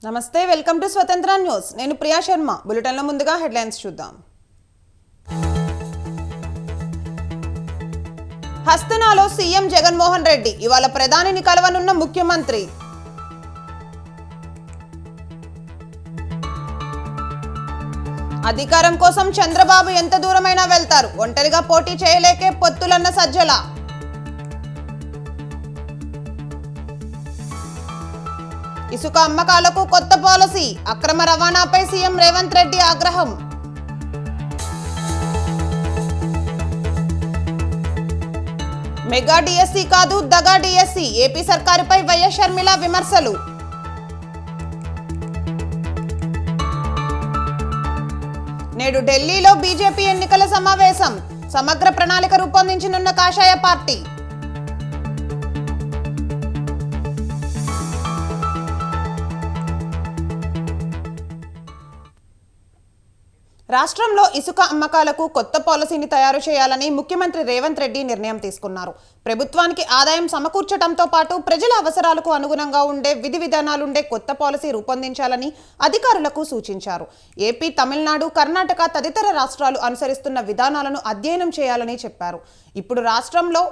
నమస్తే welcome to స్వతంత్ర news నేను ప్రియా శర్మ బులెటిన్లో ముందుగా హెడ్లైన్స్ చూద్దాం హస్తనాలో సీఎం జగన్మోహన్ రెడ్డి ఇవాళ ప్రధానిని కలవనున్న ముఖ్యమంత్రి అధికారం కోసం చంద్రబాబు ఎంత దూరమైనా వెళ్తారు ఒంటరిగా పోటీ చేయలేకే పొత్తులన్న సజ్జల ఇసుక అమ్మకాలకు కొత్త పాలసీ అక్రమ రవాణాపై సీఎం రేవంత్ రెడ్డి ఆగ్రహం మెగా డిఎస్సి కాదు దగా డిఎస్సి ఏపీ సర్కారుపై వైఎస్ షర్మిల విమర్శలు నేడు ఢిల్లీలో బీజేపీ ఎన్నికల సమావేశం సమగ్ర ప్రణాళిక రూపొందించనున్న కాషాయ పార్టీ రాష్ట్రంలో ఇసుక అమ్మకాలకు కొత్త పాలసీని తయారు చేయాలని ముఖ్యమంత్రి రేవంత్ రెడ్డి నిర్ణయం తీసుకున్నారు. ప్రభుత్వానికి ఆదాయం సమకూర్చడంతో పాటు ప్రజల అవసరాలకు అనుగుణంగా ఉండే విధి విధానాలుండే కొత్త పాలసీ రూపొందించాలని అధికారులకు సూచించారు. ఏపీ, తమిళనాడు, కర్ణాటక తదితర రాష్ట్రాలు అనుసరిస్తున్న విధానాలను అధ్యయనం చేయాలని చెప్పారు. ఇప్పుడు రాష్ట్రంలో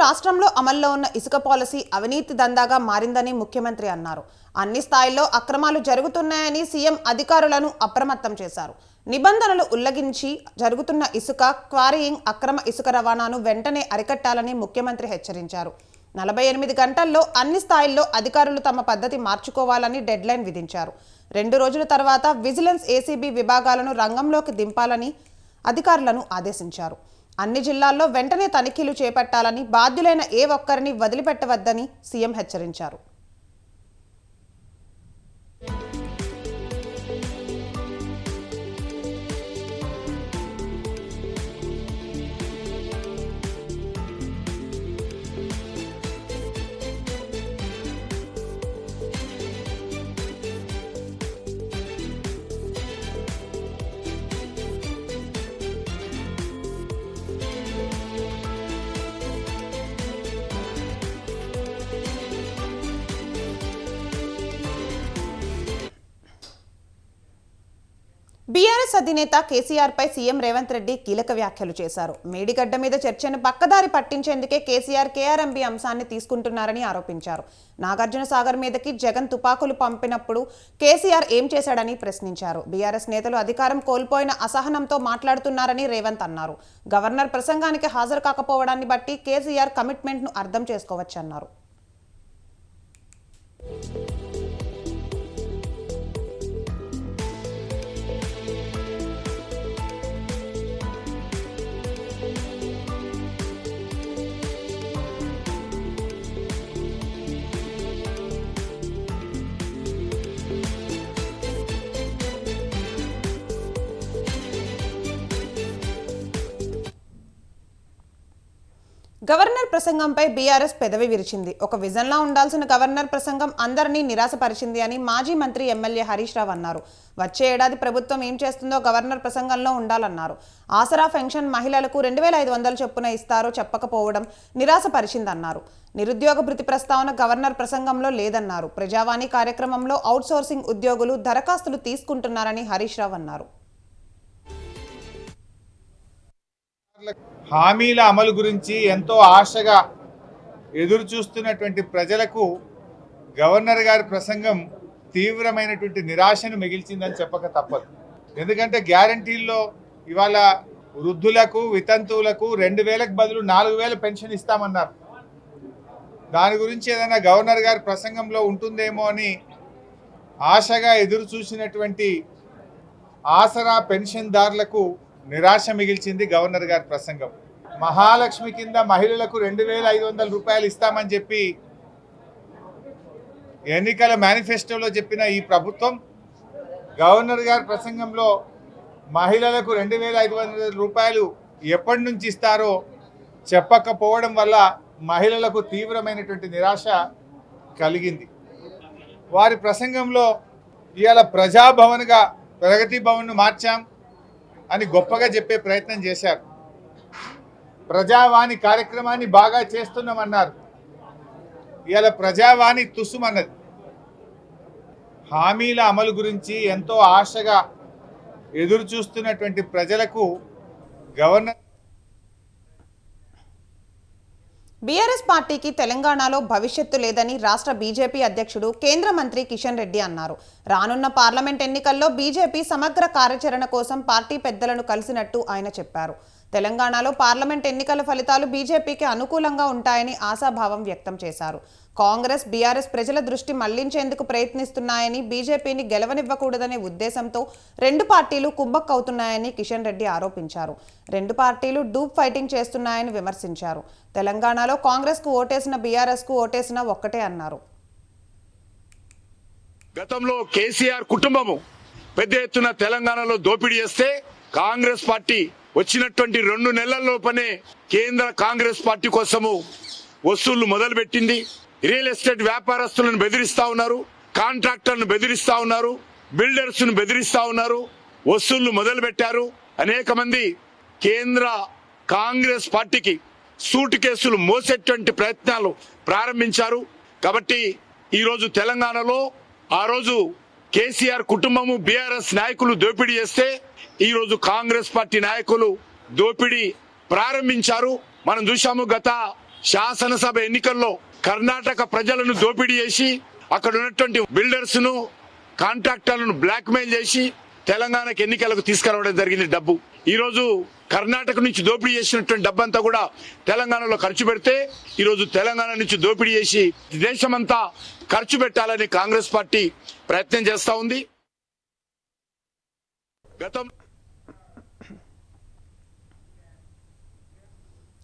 రాష్ట్రంలో అమల్లో ఉన్న ఇసుక పాలసీ అవినీతి దందాగా మారిందని ముఖ్యమంత్రి అన్నారు. అన్ని స్థాయిల్లో అక్రమాలు జరుగుతున్నాయని సీఎం అధికారులను అప్రమత్తం చేశారు. నిబంధనలు ఉల్లంఘించి జరుగుతున్న ఇసుక క్వారీయింగ్, అక్రమ ఇసుక రవాణాను వెంటనే అరికట్టాలని ముఖ్యమంత్రి హెచ్చరించారు. 48 గంటల్లో అన్ని స్థాయిల్లో అధికారులు తమ పద్ధతి మార్చుకోవాలని డెడ్లైన్ విధించారు. 2 రోజుల తర్వాత విజిలెన్స్, ఏసీబీ విభాగాలను రంగంలోకి దింపాలని అధికారులను ఆదేశించారు. అన్ని జిల్లాల్లో వెంటనే తనిఖీలు చేపట్టాలని, బాధ్యులైన ఏ ఒక్కరిని వదిలిపెట్టవద్దని సీఎం హెచ్చరించారు. బీఆర్ఎస్ అధినేత కేసీఆర్ పై సీఎం రేవంత్ రెడ్డి కీలక వ్యాఖ్యలు చేశారు. మేడిగడ్డ మీద చర్చను పక్కదారి పట్టించేందుకే కేసీఆర్ కేఆర్ఎంబీ అంశాన్ని తీసుకుంటున్నారని ఆరోపించారు. నాగార్జున సాగర్ మీదకి జగన్ తుపాకులు పంపినప్పుడు కేసీఆర్ ఏం చేశాడని ప్రశ్నించారు. బీఆర్ఎస్ నేతలు అధికారం కోల్పోయిన అసహనంతో మాట్లాడుతున్నారని రేవంత్ అన్నారు. గవర్నర్ ప్రసంగానికి హాజరు కాకపోవడాన్ని బట్టి కేసీఆర్ కమిట్మెంట్ను అర్థం చేసుకోవచ్చన్నారు. గవర్నర్ ప్రసంగంపై బీఆర్ఎస్ పెదవి విరిచింది. ఒక విజన్లా ఉండాల్సిన గవర్నర్ ప్రసంగం అందరినీ నిరాశపరిచింది అని మాజీ మంత్రి ఎమ్మెల్యే హరీష్ రావు అన్నారు. వచ్చే ఏడాది ప్రభుత్వం ఏం చేస్తుందో గవర్నర్ ప్రసంగంలో ఉండాలన్నారు. ఆసరా పెన్షన్ మహిళలకు 2500 చొప్పున ఇస్తారో చెప్పకపోవడం నిరాశపరిచిందన్నారు. నిరుద్యోగ భృతి ప్రస్తావన గవర్నర్ ప్రసంగంలో లేదన్నారు. ప్రజావాణి కార్యక్రమంలో అవుట్సోర్సింగ్ ఉద్యోగులు దరఖాస్తులు తీసుకుంటున్నారని హరీష్ రావు అన్నారు. హామీల అమలు గురించి ఎంతో ఆశగా ఎదురు చూస్తున్నటువంటి ప్రజలకు గవర్నర్ గారి ప్రసంగం తీవ్రమైనటువంటి నిరాశను మిగిల్చిందని చెప్పక తప్పదు. ఎందుకంటే గ్యారంటీల్లో ఇవాళ వృద్ధులకు, వితంతువులకు 2000కు బదులు 4000 పెన్షన్ ఇస్తామన్నారు. దాని గురించి ఏదైనా గవర్నర్ గారి ప్రసంగంలో ఉంటుందేమో అని ఆశగా ఎదురు చూసినటువంటి ఆసరా పెన్షన్దారులకు నిరాశ మిగిల్చింది గవర్నర్ గారి ప్రసంగం. మహాలక్ష్మి కింద మహిళలకు 2500 రూపాయలు ఇస్తామని చెప్పి ఎన్నికల మేనిఫెస్టోలో చెప్పిన ఈ ప్రభుత్వం గవర్నర్ గారి ప్రసంగంలో మహిళలకు 2,500 రూపాయలు ఎప్పటి నుంచి ఇస్తారో చెప్పకపోవడం వల్ల మహిళలకు తీవ్రమైనటువంటి నిరాశ కలిగింది. వారి ప్రసంగంలో ఇవాళ ప్రజాభవన్గా ప్రగతి భవన్ను మార్చాం అని గొప్పగా చెప్పే ప్రయత్నం చేశారు. ప్రజావాణి కార్యక్రమాన్ని బాగా చేస్తున్నామన్నారు. ఇవాళ ప్రజావాణి తుస్సుమన్నది. హామీల అమలు గురించి ఎంతో ఆశగా ఎదురు చూస్తున్నటువంటి ప్రజలకు గవర్నర్ బీఆర్ఎస్ పార్టీకి తెలంగాణలో భవిష్యత్తు లేదని రాష్ట్ర బీజేపీ అధ్యక్షుడు కేంద్ర మంత్రి కిషన్ రెడ్డి అన్నారు. రానున్న పార్లమెంట్ ఎన్నికల్లో బీజేపీ సమగ్ర కార్యాచరణ కోసం పార్టీ పెద్దలను కలిసినట్టు ఆయన చెప్పారు. తెలంగాణలో పార్లమెంట్ ఎన్నికల ఫలితాలు బీజేపీకి అనుకూలంగా ఉంటాయని ఆశాభావం వ్యక్తం చేశారు. కాంగ్రెస్ బీఆర్ఎస్ ప్రజల దృష్టి మళ్లించేందుకు ప్రయత్నిస్తున్నాయని, బీజేపీని గెలవనివ్వకూడదనే ఉద్దేశంతో రెండు పార్టీలు కుమ్మక్కవుతున్నాయని కిషన్ రెడ్డి ఆరోపించారు. రెండు పార్టీలు డూప్ ఫైటింగ్ చేస్తున్నాయని విమర్శించారు. తెలంగాణలో కాంగ్రెస్ కు ఓటేసిన బీఆర్ఎస్ కు ఓటేసిన ఒక్కటే అన్నారు. గతంలో కేసీఆర్ కుటుంబము పెద్ద ఎత్తున తెలంగాణలో దోపిడీ చేస్తే కాంగ్రెస్ పార్టీ వచ్చినటువంటి 2 నెలల్లోపనే కేంద్ర కాంగ్రెస్ పార్టీ కోసము వసూళ్లు మొదలుపెట్టింది. రియల్ ఎస్టేట్ వ్యాపారస్తులను బెదిరిస్తా ఉన్నారు, కాంట్రాక్టర్లను బెదిరిస్తా ఉన్నారు, బిల్డర్స్ ను బెదిరిస్తా ఉన్నారు, వసూళ్లు మొదలు పెట్టారు. అనేక మంది కేంద్ర కాంగ్రెస్ పార్టీకి సూట్ కేసులు మోసేటువంటి ప్రయత్నాలు ప్రారంభించారు. కాబట్టి ఈరోజు తెలంగాణలో ఆ రోజు కేసీఆర్ కుటుంబము బీఆర్ఎస్ నాయకులు దోపిడీ చేస్తే ఈరోజు కాంగ్రెస్ పార్టీ నాయకులు దోపిడీ ప్రారంభించారు. మనం చూశాము గత శాసనసభ ఎన్నికల్లో కర్ణాటక ప్రజలను దోపిడీ చేసి అక్కడ ఉన్నటువంటి బిల్డర్స్ ను కాంట్రాక్టర్లను బ్లాక్ మెయిల్ చేసి తెలంగాణకు ఎన్నికలకు తీసుకురావడం జరిగింది డబ్బు. ఈ రోజు కర్ణాటక నుంచి దోపిడీ చేసినటువంటి డబ్బంతా కూడా తెలంగాణలో ఖర్చు పెడితే ఈరోజు తెలంగాణ నుంచి దోపిడీ చేసి దేశమంతా ఖర్చు పెట్టాలని కాంగ్రెస్ పార్టీ ప్రయత్నం చేస్తా ఉంది.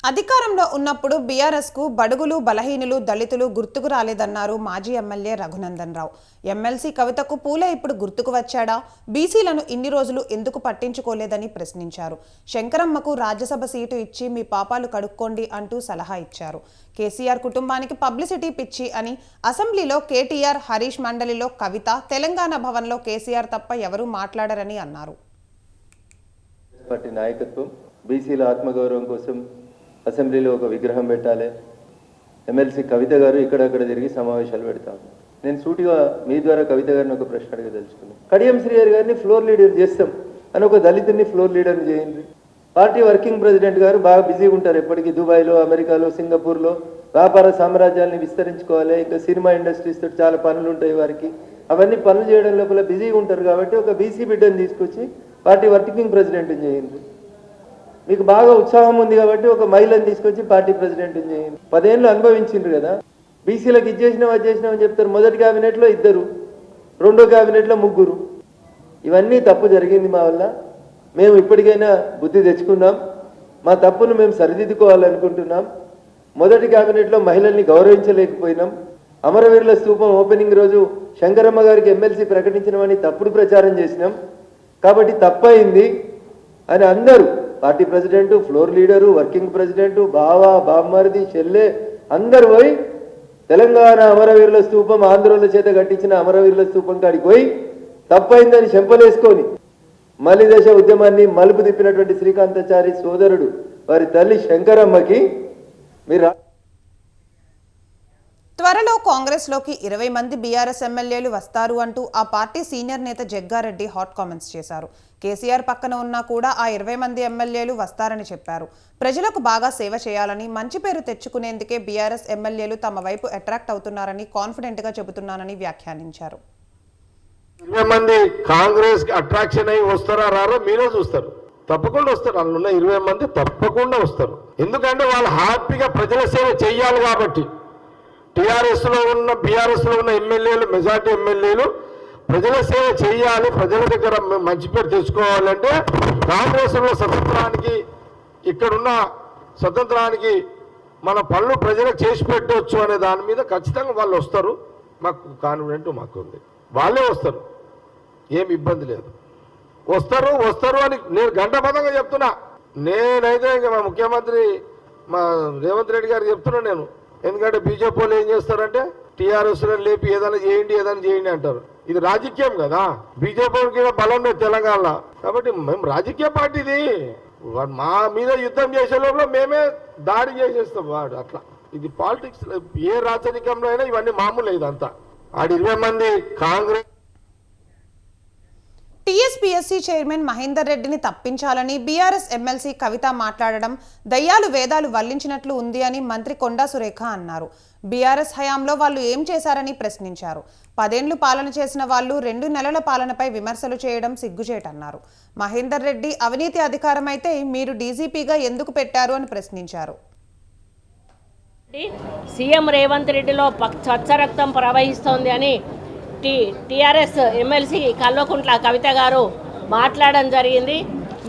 అధికారంలో ఉన్నప్పుడు బీఆర్ఎస్ కు బడుగులు, బలహీనులు, దళితులు గుర్తుకు రాలేదన్నారు మాజీ ఎమ్మెల్యే రఘునందన్ రావు. ఎమ్మెల్సీ కవితకు పూలే ఇప్పుడు గుర్తుకు వచ్చాడా? బీసీలను ఇన్ని రోజులు ఎందుకు పట్టించుకోలేదని ప్రశ్నించారు. శంకరమ్మకు రాజ్యసభ సీటు ఇచ్చి మీ పాపాలు కడుక్కోండి అంటూ సలహా ఇచ్చారు. కేసీఆర్ కుటుంబానికి పబ్లిసిటీ పిచ్చి అని అసెంబ్లీలో కేటీఆర్, హరీష్ మండలిలో కవిత, తెలంగాణ భవన్లో కేసీఆర్ తప్ప ఎవరూ మాట్లాడరని అన్నారు. పార్టీ నాయకత్వం బీసీల ఆత్మగౌరవం కోసం అసెంబ్లీలో ఒక విగ్రహం పెట్టాలి. ఎమ్మెల్సీ కవిత గారు ఇక్కడక్కడ తిరిగి సమావేశాలు పెడతాం. నేను సూటిగా మీ ద్వారా కవిత గారిని ఒక ప్రశ్న అడగదలుచుకున్నాను. కడియం శ్రీహరి గారిని ఫ్లోర్ లీడర్ చేస్తాం అని ఒక దళితుడిని ఫ్లోర్ లీడర్ని చేయండి. పార్టీ వర్కింగ్ ప్రెసిడెంట్ గారు బాగా బిజీగా ఉంటారు, ఎప్పటికీ దుబాయ్లో, అమెరికాలో, సింగపూర్లో వ్యాపార సామ్రాజ్యాన్ని విస్తరించుకోవాలి. ఇంకా సినిమా ఇండస్ట్రీస్ తోటి చాలా పనులు ఉంటాయి వారికి. అవన్నీ పనులు చేయడం లోపల బిజీగా ఉంటారు. కాబట్టి ఒక బీసీ బిడ్డని తీసుకొచ్చి పార్టీ వర్కింగ్ ప్రెసిడెంట్ని చేయండి. మీకు బాగా ఉత్సాహం ఉంది కాబట్టి ఒక మహిళను తీసుకొచ్చి పార్టీ ప్రెసిడెంట్ని చేయండి. 10 ఏళ్ళు అనుభవించిండ్రు కదా. బీసీలకు ఇచ్చేసినాం అది చేసినామని చెప్తారు. మొదటి క్యాబినెట్లో 2, రెండో క్యాబినెట్లో 3. ఇవన్నీ తప్పు జరిగింది మా వల్ల. మేము ఇప్పటికైనా బుద్ధి తెచ్చుకున్నాం. మా తప్పును మేము సరిదిద్దుకోవాలనుకుంటున్నాం. మొదటి క్యాబినెట్లో మహిళల్ని గౌరవించలేకపోయినాం. అమరవీరుల స్తూపం ఓపెనింగ్ రోజు శంకరమ్మ గారికి ఎమ్మెల్సీ ప్రకటించినవని తప్పుడు ప్రచారం చేసినాం. కాబట్టి తప్పయింది అని అందరూ, party president, floor leader, working president, బావా, బామ్మర్ది, చెల్లె అందరు పోయి తెలంగాణ అమరవీరుల స్తూపం, ఆంధ్రుల చేత కట్టించిన అమరవీరుల స్తూపం కాడికి పోయి తప్పైందని చెంపలేసుకొని మలి దశ ఉద్యమాన్ని మలుపు తిప్పినటువంటి శ్రీకాంతాచారి సోదరుడు వారి తల్లి శంకరమ్మకి మీరు త్వరలో కాంగ్రెస్లోకి 20 మంది బీఆర్ఎస్ ఎమ్మెల్యేలు వస్తారు అంటూ ఆ పార్టీ సీనియర్ నేత జగ్గారెడ్డి హాట్ కామెంట్స్ చేశారు. కేసీఆర్ పక్కన ఉన్నా కూడా ఆ 20 మంది ఎమ్మెల్యేలు వస్తారని చెప్పారు. ప్రజలకు బాగా సేవ చేయాలని, మంచి పేరు తెచ్చుకునేందుకే బీఆర్ఎస్ ఎమ్మెల్యేలు తమ వైపు అట్రాక్ట్ అవుతున్నారని కాన్ఫిడెంట్ గా చెబుతున్నానని వ్యాఖ్యానించారు. 20 మంది కాంగ్రెస్ అట్రాక్షన్ అయి వస్తారా రారో మీరే చూస్తారు. తప్పకుండా వస్తారు. అందులో 20 మంది తప్పకుండా వస్తారు. ఎందుకంటే వాళ్ళు హ్యాపీగా ప్రజల సేవ చేయాలి కాబట్టి. బీఆర్ఎస్ లో ఉన్న ఎమ్మెల్యేలు, మెజార్టీ ఎమ్మెల్యేలు ప్రజల సేవ చేయాలి, ప్రజల దగ్గర మంచి పేరు తెచ్చుకోవాలంటే కాంగ్రెస్లో స్వతంత్రానికి, ఇక్కడున్న స్వతంత్రానికి మన పనులు ప్రజలకు చేసి పెట్టవచ్చు అనే దాని మీద ఖచ్చితంగా వాళ్ళు వస్తారు. మాకు కాన్ఫిడెంట్ మాకు ఉంది. వాళ్ళే వస్తారు, ఏమి ఇబ్బంది లేదు. వస్తారు వస్తారు అని నేను గంటపదంగా చెప్తున్నా. నేనైతే ఇంకా మా ముఖ్యమంత్రి మా రేవంత్ రెడ్డి గారికి చెప్తున్నా నేను. ఎందుకంటే బీజేపీ వాళ్ళు ఏం చేస్తారంటే టీఆర్ఎస్ లేపి ఏదైనా చేయండి అంటారు. ఇది రాజకీయం కదా. బీజేపీకి బలం లేదు తెలంగాణలో. కాబట్టి మేము రాజకీయ పార్టీది. మా మీద యుద్ధం చేసే లోపల మేమే దాడి చేసేస్తాం వాడు. అట్లా ఇది పాలిటిక్స్. ఏ రాజకీయంలో అయినా ఇవన్నీ మామూలు. ఇదంతా ఆడు 20 మంది కాంగ్రెస్ టీఎస్పీఎస్సీ చైర్మన్ మహేందర్ రెడ్డిని తప్పించాలని బీఆర్ఎస్ ఎమ్మెల్సీ కవిత మాట్లాడడం దయ్యాలు వేదాలు వల్లించినట్లు ఉంది అని మంత్రి కొండా సురేఖ అన్నారు. బీఆర్ఎస్ హయాంలో వాళ్ళు ఏం చేశారని ప్రశ్నించారు. 10 ఏళ్లు పాలన చేసిన వాళ్ళు 2 నెలల పాలనపై విమర్శలు చేయడం సిగ్గుచేటన్నారు. మహేందర్ రెడ్డి అవినీతి అధికారం అయితే మీరు డీజీపీగా ఎందుకు పెట్టారు అని ప్రశ్నించారు. సీఎం రేవంత్ రెడ్డిలో స్వచ్ఛ రక్తం ప్రవహిస్తోంది అని టీఆర్ఎస్ ఎమ్మెల్సీ కల్వకుంట్ల కవిత గారు మాట్లాడడం జరిగింది.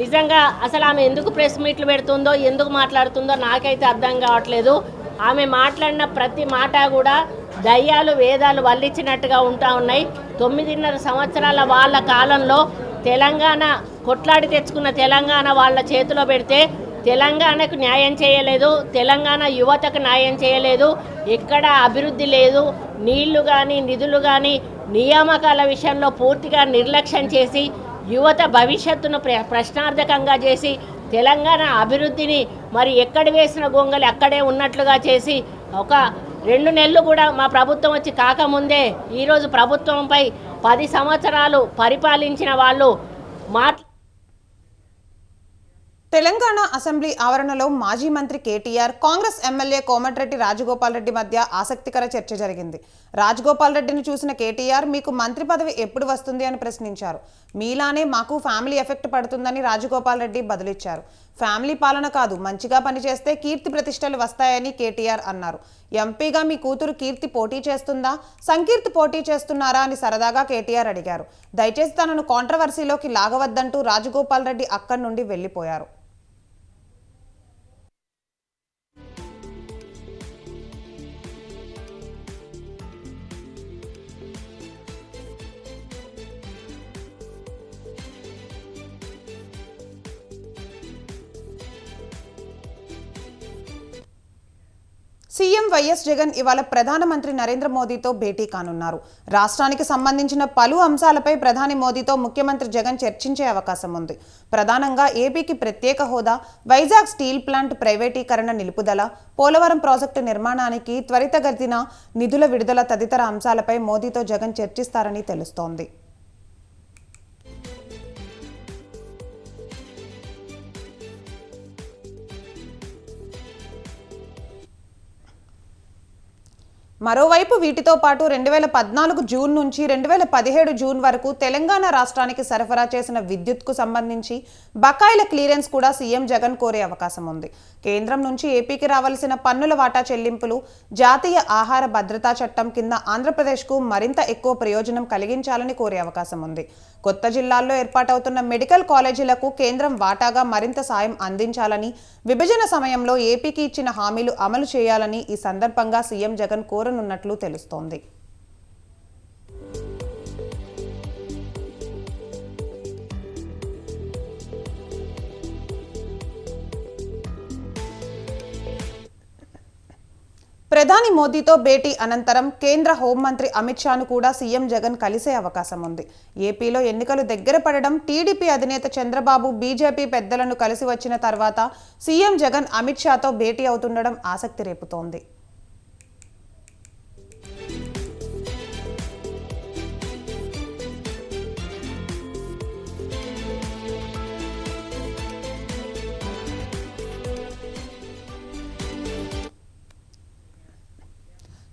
నిజంగా అసలు ఆమె ఎందుకు ప్రెస్ మీట్లు పెడుతుందో, ఎందుకు మాట్లాడుతుందో నాకైతే అర్థం కావట్లేదు. ఆమె మాట్లాడిన ప్రతి మాట కూడా దయ్యాలు వేదాలు వల్లించినట్టుగా ఉన్నాయి. 9.5 సంవత్సరాల వాళ్ళ కాలంలో తెలంగాణ కొట్లాడి తెచ్చుకున్న తెలంగాణ వాళ్ళ చేతిలో పెడితే తెలంగాణకు న్యాయం చేయలేదు, తెలంగాణ యువతకు న్యాయం చేయలేదు, ఎక్కడ అభివృద్ధి లేదు. నీళ్లు కానీ నిధులు కానీ నియామకాల విషయంలో పూర్తిగా నిర్లక్ష్యం చేసి యువత భవిష్యత్తును ప్రశ్నార్థకంగా చేసి తెలంగాణ అభివృద్ధిని మరి ఎక్కడ వేసిన గొంగలి అక్కడే ఉన్నట్లుగా చేసి ఒక 2 నెలలు కూడా మా ప్రభుత్వం వచ్చి కాకముందే ఈరోజు ప్రభుత్వంపై 10 సంవత్సరాలు పరిపాలించిన వాళ్ళు తెలంగాణ అసెంబ్లీ ఆవరణలో మాజీ మంత్రి కేటీఆర్, కాంగ్రెస్ ఎమ్మెల్యే కోమటిరెడ్డి రాజగోపాల్ రెడ్డి మధ్య ఆసక్తికర చర్చ జరిగింది. రాజగోపాల్ రెడ్డిని చూసిన కేటీఆర్ మీకు మంత్రి పదవి ఎప్పుడు వస్తుంది అని ప్రశ్నించారు. మీలానే మాకు ఫ్యామిలీ ఎఫెక్ట్ పడుతుందని రాజగోపాల్ రెడ్డి బదులిచ్చారు. ఫ్యామిలీ పాలన కాదు, మంచిగా పనిచేస్తే కీర్తి ప్రతిష్టలు వస్తాయని కేటీఆర్ అన్నారు. ఎంపీగా మీ కూతురు కీర్తి పోటీ చేస్తుందా, సంకీర్తి పోటీ చేస్తున్నారా అని సరదాగా కేటీఆర్ అడిగారు. దయచేసి తనను కాంట్రవర్సీలోకి లాగవద్దంటూ రాజగోపాల్ రెడ్డి అక్కడి నుండి వెళ్లిపోయారు. సీఎం వైఎస్ జగన్ ఇవాళ ప్రధానమంత్రి నరేంద్ర మోదీతో భేటీ కానున్నారు. రాష్ట్రానికి సంబంధించిన పలు అంశాలపై ప్రధాని మోదీతో ముఖ్యమంత్రి జగన్ చర్చించే అవకాశం ఉంది. ప్రధానంగా ఏపీకి ప్రత్యేక హోదా, వైజాగ్ స్టీల్ ప్లాంట్ ప్రైవేటీకరణ నిలుపుదల, పోలవరం ప్రాజెక్టు నిర్మాణానికి త్వరితగతిన నిధుల విడుదల తదితర అంశాలపై మోదీతో జగన్ చర్చిస్తారని తెలుస్తోంది. మరోవైపు వీటితో పాటు 2014 జూన్ నుంచి 2017 జూన్ వరకు తెలంగాణ రాష్ట్రానికి సరఫరా చేసిన విద్యుత్కు సంబంధించి బకాయిల క్లియరెన్స్ కూడా సీఎం జగన్ కోరే అవకాశం ఉంది. కేంద్రం నుంచి ఏపీకి రావాల్సిన పన్నుల వాటా చెల్లింపులు, జాతీయ ఆహార భద్రతా చట్టం కింద ఆంధ్రప్రదేశ్కు మరింత ఎక్కువ ప్రయోజనం కలిగించాలని కోరే అవకాశం ఉంది. కొత్త జిల్లాల్లో ఏర్పాటవుతున్న మెడికల్ కాలేజీలకు కేంద్రం వాటాగా మరింత సాయం అందించాలని, విభజన సమయంలో ఏపీకి ఇచ్చిన హామీలు అమలు చేయాలని ఈ సందర్భంగా సీఎం జగన్ కోరనున్నట్లు తెలుస్తోంది. ప్రధాని మోదీతో భేటీ అనంతరం కేంద్ర హోంమంత్రి అమిత్ షాను కూడా సీఎం జగన్ కలిసే అవకాశం ఉంది. ఏపీలో ఎన్నికలు దగ్గర పడడం, టీడీపీ అధినేత చంద్రబాబు బీజేపీ పెద్దలను కలిసి వచ్చిన తర్వాత సీఎం జగన్ అమిత్ షాతో భేటీ అవుతుండడం ఆసక్తి రేపుతోంది.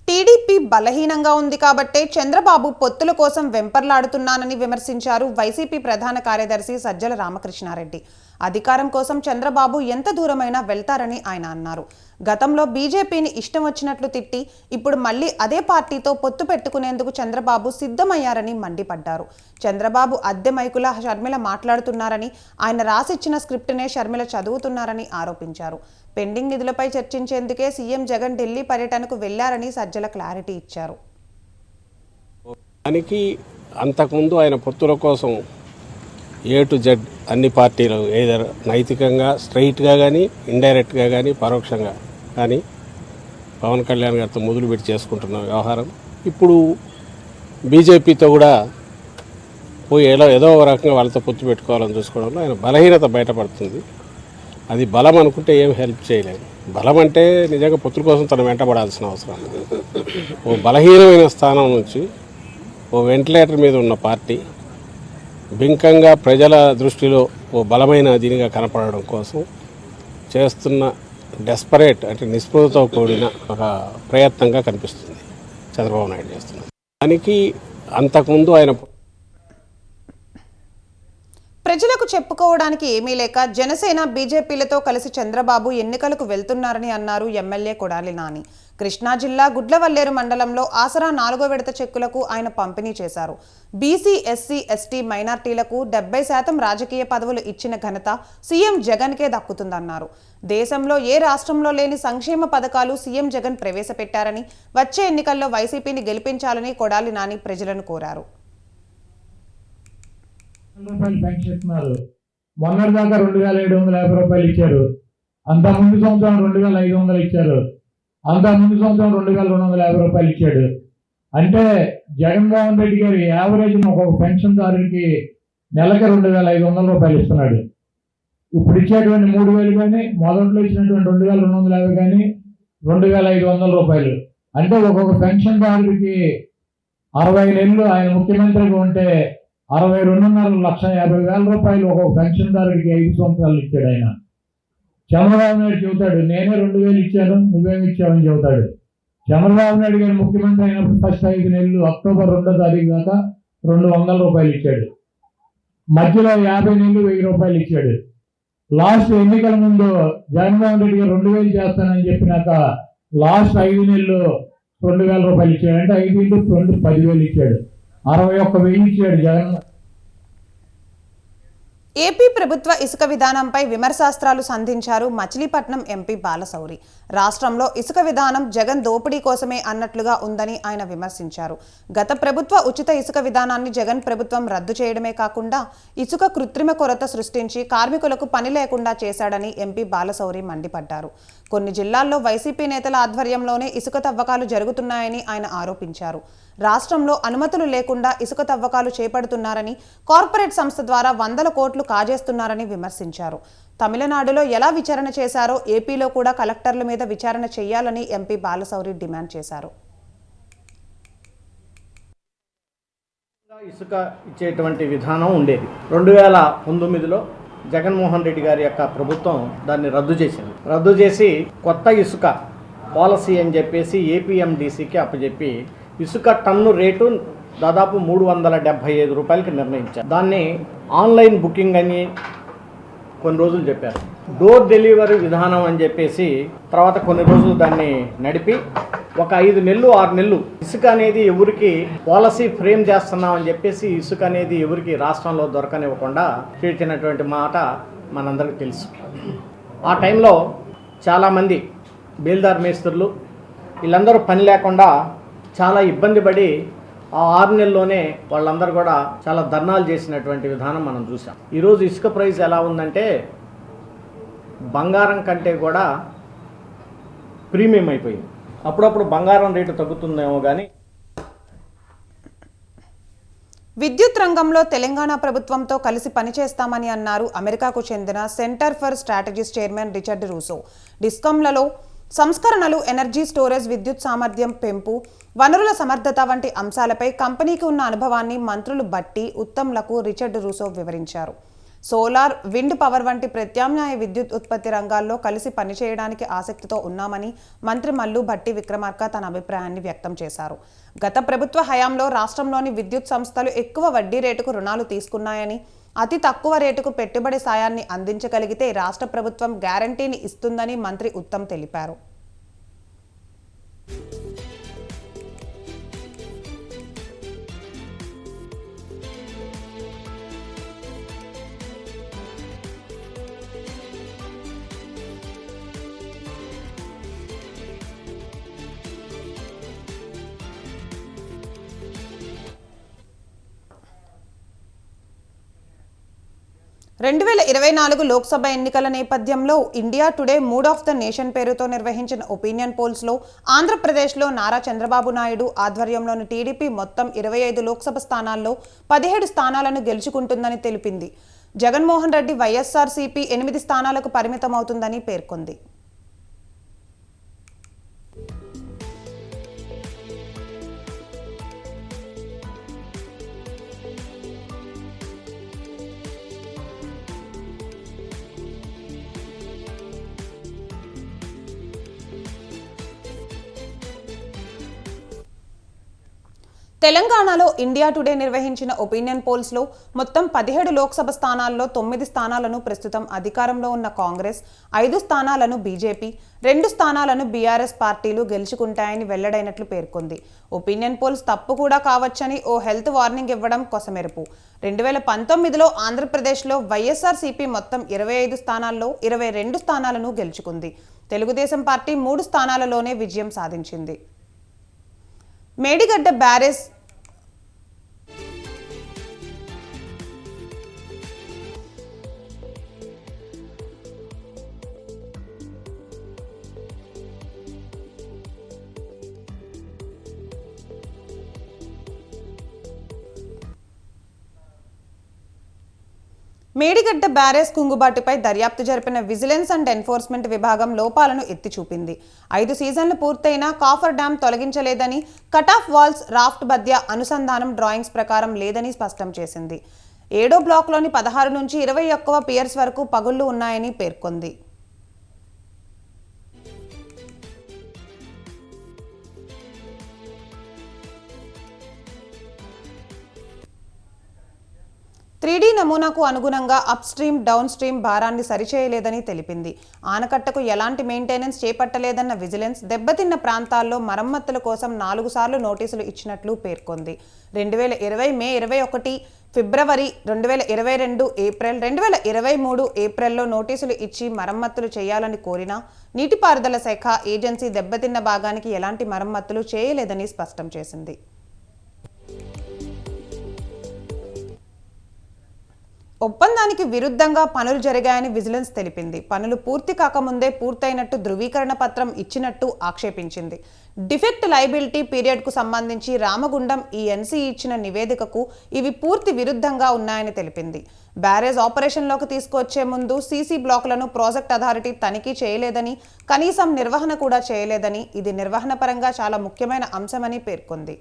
టీడీపీ బలహీనంగా ఉంది కాబట్టే చంద్రబాబు పొత్తుల కోసం వెంపర్లాడుతున్నానని విమర్శించారు వైసీపీ ప్రధాన కార్యదర్శి సజ్జల రామకృష్ణారెడ్డి. అధికారం కోసం చంద్రబాబు ఎంత దూరమైనా వెళ్తారని ఆయన అన్నారు. గతంలో బీజేపీని ఇష్టం వచ్చినట్లు తిట్టి ఇప్పుడు మళ్లీ అదే పార్టీతో పొత్తు పెట్టుకునేందుకు చంద్రబాబు సిద్ధమయ్యారని మండిపడ్డారు. చంద్రబాబు అద్దె మైకులా షర్మిల మాట్లాడుతున్నారని, ఆయన రాసిచ్చిన స్క్రిప్ట్నే షర్మిల చదువుతున్నారని ఆరోపించారు. పెండింగ్ నిధులపై చర్చించేందుకే సీఎం జగన్ ఢిల్లీ పర్యటనకు వెళ్లారని సజ్జల క్లారిటీ ఇచ్చారు. దానికి అంతకుముందు ఆయన పొత్తుల కోసం ఏ టు జెడ్ అన్ని పార్టీలు ఏదర్ నైతికంగా స్ట్రైట్గా కానీ ఇండైరెక్ట్గా కానీ పరోక్షంగా కానీ పవన్ కళ్యాణ్ గారితో మొదలుపెట్టి చేసుకుంటున్న వ్యవహారం ఇప్పుడు బీజేపీతో కూడా పోయి ఏదో ఒక రకంగా వాళ్ళతో పొత్తు పెట్టుకోవాలని చూసుకోవడంలో ఆయన బలహీనత బయటపడుతుంది. అది బలం అనుకుంటే ఏం హెల్ప్ చేయలేదు. బలం అంటే నిజంగా పొత్తుల కోసం తను వెంటబడాల్సిన అవసరం లేదు. ఓ బలహీనమైన స్థానం నుంచి ఓ వెంటిలేటర్ మీద ఉన్న పార్టీ బింకంగా ప్రజల దృష్టిలో ఓ బలమైన దీనిగా కనపడడం కోసం చేస్తున్న డెస్పరేట్ అంటే నిస్పృహతో కూడిన ఒక ప్రయత్నంగా కనిపిస్తుంది చంద్రబాబు నాయుడు చేస్తున్నారు. దానికి అంతకుముందు ఆయన ప్రజలకు చెప్పుకోవడానికి ఏమీ లేక జనసేన బీజేపీలతో కలిసి చంద్రబాబు ఎన్నికలకు వెళ్తున్నారని అన్నారు ఎమ్మెల్యే కొడాలి నాని. కృష్ణా జిల్లా గుడ్లవల్లేరు మండలంలో ఆసరా 4వ విడత చెక్కులకు ఆయన పంపిణీ చేశారు. బీసీ, ఎస్సీ, ఎస్టీ, మైనార్టీలకు 70% రాజకీయ పదవులు ఇచ్చిన ఘనత సీఎం జగన్కే దక్కుతుందన్నారు. దేశంలో ఏ రాష్ట్రంలో లేని సంక్షేమ పథకాలు సీఎం జగన్ ప్రవేశపెట్టారని, వచ్చే ఎన్నికల్లో వైసీపీని గెలిపించాలని కొడాలి నాని ప్రజలను కోరారు. మొన్నటిదాకా 2750 రూపాయలు ఇచ్చారు. అంత ముందు సంవత్సరం 2500 ఇచ్చారు. అంత ముందు సంవత్సరం 2250 రూపాయలు ఇచ్చాడు. అంటే జగన్మోహన్ రెడ్డి గారి యావరేజ్ ఒక్కొక్క పెన్షన్దారునికి నెలకి 2500 రూపాయలు ఇస్తున్నాడు. ఇప్పుడు ఇచ్చేటువంటి 3000 కానీ మొదట్లో ఇచ్చినటువంటి 2250 కానీ 2500 రూపాయలు. అంటే ఒక్కొక్క పెన్షన్దారుడికి 60 నెలలు ఆయన ముఖ్యమంత్రిగా ఉంటే 62,50,000 రూపాయలు ఒక్కొక్క పెన్షన్దారుడికి 5 సంవత్సరాలు ఇచ్చాడు ఆయన. చంద్రబాబు నాయుడు చెబుతాడు నేనే 2000 ఇచ్చాను నువ్వేమి ఇచ్చావని చెబుతాడు. చంద్రబాబు నాయుడు గారు ముఖ్యమంత్రి అయినప్పుడు ఫస్ట్ 5 నెలలు అక్టోబర్ 2వ తారీఖు దాకా 200 రూపాయలు ఇచ్చాడు. మధ్యలో 50 నెలలు 1000 రూపాయలు ఇచ్చాడు. లాస్ట్ ఎన్నికల ముందు జగన్మోహన్ రెడ్డి గారు 2000 చేస్తానని చెప్పినాక లాస్ట్ 5 నెలలు 2000 రూపాయలు ఇచ్చాడు. అంటే 5 ఇంటూ 2 10,000 ఇచ్చాడు. 61,000 ఇచ్చాడు జగన్. ఏపీ ప్రభుత్వ ఇసుక విధానంపై విమర్శాస్త్రాలు సంధించారు మచిలీపట్నం ఎంపీ బాలశౌరి. రాష్ట్రంలో ఇసుక విధానం జగన్ దోపిడీ కోసమే అన్నట్లుగా ఉందని ఆయన విమర్శించారు. గత ప్రభుత్వ ఉచిత ఇసుక విధానాన్ని జగన్ ప్రభుత్వం రద్దు చేయడమే కాకుండా ఇసుక కృత్రిమ కొరత సృష్టించి కార్మికులకు పని లేకుండా చేశాడని ఎంపీ బాలశౌరి మండిపడ్డారు. కొన్ని జిల్లాల్లో వైసీపీ నేతల ఆధ్వర్యంలోనే ఇసుక తవ్వకాలు జరుగుతున్నాయని ఆయన ఆరోపించారు. రాష్ట్రంలో అనుమతులు లేకుండా ఇసుక తవ్వకాలు చేపడుతున్నారని, కార్పొరేట్ సంస్థ ద్వారా 100 కోట్లు కాజేస్తున్నారని విమర్శించారు. తమిళనాడులో ఎలా విచారణ చేశారో ఏపీలో కూడా కలెక్టర్ల మీద విచారణ చేయాలని ఎంపీ బాలశౌరి డిమాండ్ చేశారు. ఇసుక ఇచ్చేటువంటి విధానం ఉండేది. 2019లో జగన్మోహన్ రెడ్డి గారి యొక్క ప్రభుత్వం దాన్ని రద్దు చేసింది. రద్దు చేసి కొత్త ఇసుక పాలసీ అని చెప్పేసి ఏపీఎండిసికి అప్పచెప్పి ఇసుక టన్ను రేటు దాదాపు 375 రూపాయలకి నిర్ణయించారు. దాన్ని ఆన్లైన్ బుకింగ్ అని కొన్ని రోజులు చెప్పారు. డోర్ డెలివరీ విధానం అని చెప్పేసి తర్వాత కొన్ని రోజులు దాన్ని నడిపి ఒక 5 నెలలు 6 నెలలు ఇసుక అనేది ఎవరికి పాలసీ ఫ్రేమ్ చేస్తున్నామని చెప్పేసి ఇసుక అనేది ఎవరికి రాష్ట్రంలో దొరకనివ్వకుండా చేసినటువంటి మాట మనందరికీ తెలుసు. ఆ టైంలో చాలామంది బేల్దార్ మేస్త్రులు వీళ్ళందరూ పని లేకుండా చాలా ఇబ్బంది పడి ఆ 6 నెలల్లోనే వాళ్ళందరూ కూడా చాలా ధర్నాలు చేసినటువంటి విధానం మనం చూసాం. ఈరోజు ఇసుక ప్రైస్ ఎలా ఉందంటే బంగారం కంటే కూడా ప్రీమియం అయిపోయింది. అప్పుడప్పుడు బంగారం రేటు తగ్గుతుందేమో కానీ విద్యుత్ రంగంలో తెలంగాణ ప్రభుత్వంతో కలిసి పనిచేస్తామని అన్నారు అమెరికాకు చెందిన centre for strategies chairman Richard Russo. డిస్కంలలో సంస్కరణలు, ఎనర్జీ స్టోరేజ్, విద్యుత్ సామర్థ్యం పెంపు, వనరుల సమర్థత వంటి అంశాలపై కంపెనీకి ఉన్న అనుభవాన్ని మంత్రులు భట్టి, ఉత్తమ్లకు రిచర్డ్ రూసో వివరించారు. సోలార్, విండ్ పవర్ వంటి ప్రత్యామ్నాయ విద్యుత్ ఉత్పత్తి రంగాల్లో కలిసి పనిచేయడానికి ఆసక్తితో ఉన్నామని మంత్రి మల్లు భట్టి విక్రమార్క తన అభిప్రాయాన్ని వ్యక్తం చేశారు. గత ప్రభుత్వ హయాంలో రాష్ట్రంలోని విద్యుత్ సంస్థలు ఎక్కువ వడ్డీ రేటుకు రుణాలు తీసుకున్నాయని, అతి తక్కువ రేటుకు పెట్టుబడి సాయాన్ని అందించగలిగితే రాష్ట్ర ప్రభుత్వం గ్యారంటీని ఇస్తుందని మంత్రి ఉత్తమ్ తెలిపారు. 2024 లోక్సభ ఎన్నికల నేపథ్యంలో India today mood of the nation పేరుతో నిర్వహించిన ఒపీనియన్ పోల్స్లో ఆంధ్రప్రదేశ్లో నారా చంద్రబాబు నాయుడు ఆధ్వర్యంలోని టీడీపీ మొత్తం 25 లోక్సభ స్థానాల్లో 17 స్థానాలను గెలుచుకుంటుందని తెలిపింది. జగన్మోహన్ రెడ్డి వైఎస్ఆర్సీపీ 8 స్థానాలకు పరిమితమవుతుందని పేర్కొంది. తెలంగాణలో ఇండియా టుడే నిర్వహించిన ఒపీనియన్ పోల్స్లో మొత్తం 17 లోక్సభ స్థానాల్లో 9 స్థానాలను ప్రస్తుతం అధికారంలో ఉన్న కాంగ్రెస్, 5 స్థానాలను బీజేపీ, 2 స్థానాలను బీఆర్ఎస్ పార్టీలు గెలుచుకుంటాయని వెల్లడైనట్లు పేర్కొంది. ఒపీనియన్ పోల్స్ తప్పు కూడా కావచ్చని ఓ హెల్త్ వార్నింగ్ ఇవ్వడం కొసమెరుపు. 2019లో ఆంధ్రప్రదేశ్లో వైఎస్ఆర్సీపీ మొత్తం 25 స్థానాల్లో 22 స్థానాలను గెలుచుకుంది. తెలుగుదేశం పార్టీ 3 స్థానాలలోనే విజయం సాధించింది. మేడిగడ్డ బ్యారేజ్ మేడిగడ్డ బ్యారేజ్ కుంగుబాటుపై దర్యాప్తు జరిపిన విజిలెన్స్ అండ్ ఎన్ఫోర్స్మెంట్ విభాగం లోపాలను ఎత్తి చూపింది. 5 సీజన్లు పూర్తయినా కాఫర్ డ్యాం తొలగించలేదని, కట్ ఆఫ్ వాల్స్, రాఫ్ట్ మధ్య అనుసంధానం డ్రాయింగ్స్ ప్రకారం లేదని స్పష్టం చేసింది. 7వ బ్లాక్లోని 16 నుంచి 21వ పియర్స్ వరకు పగుళ్లు ఉన్నాయని పేర్కొంది. త్రీడీ నమూనాకు అనుగుణంగా అప్ స్ట్రీమ్, డౌన్ స్ట్రీమ్ భారాన్ని సరిచేయలేదని తెలిపింది. ఆనకట్టకు ఎలాంటి మెయింటెనెన్స్ చేపట్టలేదన్న విజిలెన్స్ దెబ్బతిన్న ప్రాంతాల్లో మరమ్మతుల కోసం 4 సార్లు నోటీసులు ఇచ్చినట్లు పేర్కొంది. 2020 మే 21, ఫిబ్రవరి, 2022 ఏప్రిల్, 2023 ఏప్రిల్లో నోటీసులు ఇచ్చి మరమ్మతులు చేయాలని కోరినా నీటిపారుదల శాఖ ఏజెన్సీ దెబ్బతిన్న భాగానికి ఎలాంటి మరమ్మతులు చేయలేదని స్పష్టం చేసింది. ఒప్పందానికి విరుద్ధంగా పనులు జరిగాయని విజిలెన్స్ తెలిపింది. పనులు పూర్తి కాకముందే పూర్తయినట్టు ధృవీకరణ పత్రం ఇచ్చినట్టు ఆక్షేపించింది. డిఫెక్ట్ లయబిలిటీ పీరియడ్కు సంబంధించి రామగుండం ఈఎన్సీ ఇచ్చిన నివేదికకు ఇవి పూర్తి విరుద్ధంగా ఉన్నాయని తెలిపింది. బ్యారేజ్ ఆపరేషన్లోకి తీసుకొచ్చే ముందు సీసీ బ్లాకులను ప్రాజెక్ట్ అథారిటీ తనిఖీ చేయలేదని, కనీసం నిర్వహణ కూడా చేయలేదని, ఇది నిర్వహణ పరంగా చాలా ముఖ్యమైన అంశమని పేర్కొంది.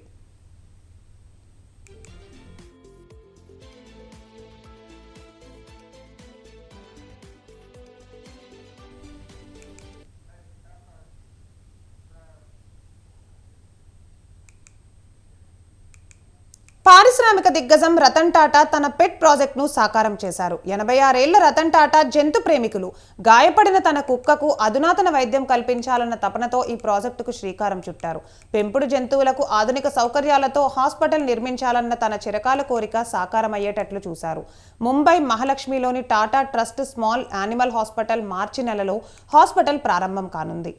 పారిశ్రామిక దిగ్గజం రతన్ టాటా తన పెట్ ప్రాజెక్ట్ను సాకారం చేశారు. 86 ఏళ్ల రతన్ టాటా జంతు ప్రేమికులు. గాయపడిన తన కుక్కకు అధునాతన వైద్యం కల్పించాలన్న తపనతో ఈ ప్రాజెక్టుకు శ్రీకారం చుట్టారు. పెంపుడు జంతువులకు ఆధునిక సౌకర్యాలతో హాస్పిటల్ నిర్మించాలన్న తన చిరకాల కోరిక సాకారమయ్యేటట్లు చూశారు. ముంబై మహాలక్ష్మిలోని Tata trust small animal hospital మార్చి నెలలో హాస్పిటల్ ప్రారంభం కానుంది.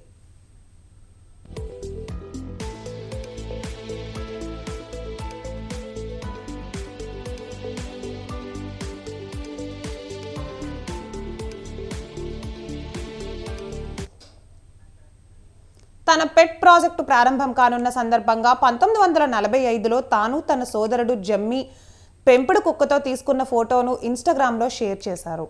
తన పెట్ ప్రాజెక్టు ప్రారంభం కానున్న సందర్భంగా 1945లో తాను, తన సోదరుడు జమ్మీ పెంపుడు కుక్కతో తీసుకున్న ఫోటోను ఇన్స్టాగ్రామ్లో షేర్ చేశారు.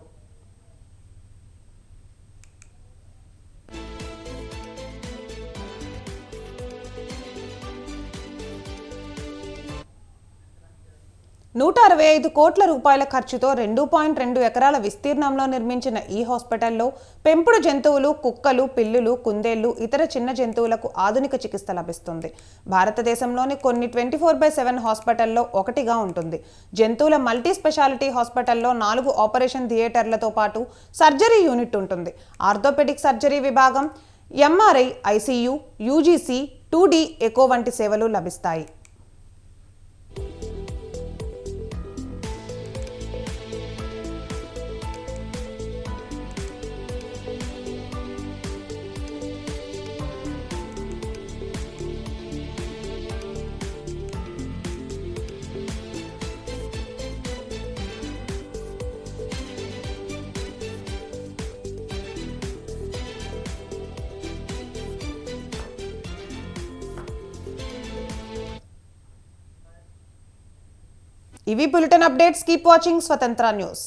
₹165 కోట్ల ఖర్చుతో 2.2 ఎకరాల విస్తీర్ణంలో నిర్మించిన ఈ హాస్పిటల్లో పెంపుడు జంతువులు, కుక్కలు, పిల్లులు, కుందేళ్లు, ఇతర చిన్న జంతువులకు ఆధునిక చికిత్స లభిస్తుంది. భారతదేశంలోని కొన్ని 24/7 హాస్పిటల్లో ఒకటిగా ఉంటుంది. జంతువుల మల్టీ స్పెషాలిటీ హాస్పిటల్లో 4 ఆపరేషన్ థియేటర్లతో పాటు సర్జరీ యూనిట్ ఉంటుంది. ఆర్థోపెడిక్ సర్జరీ విభాగం, MRI, ICU, UGC, 2D echo వంటి సేవలు లభిస్తాయి. ఇవి bulletin updates. Keep watching Swatantra news.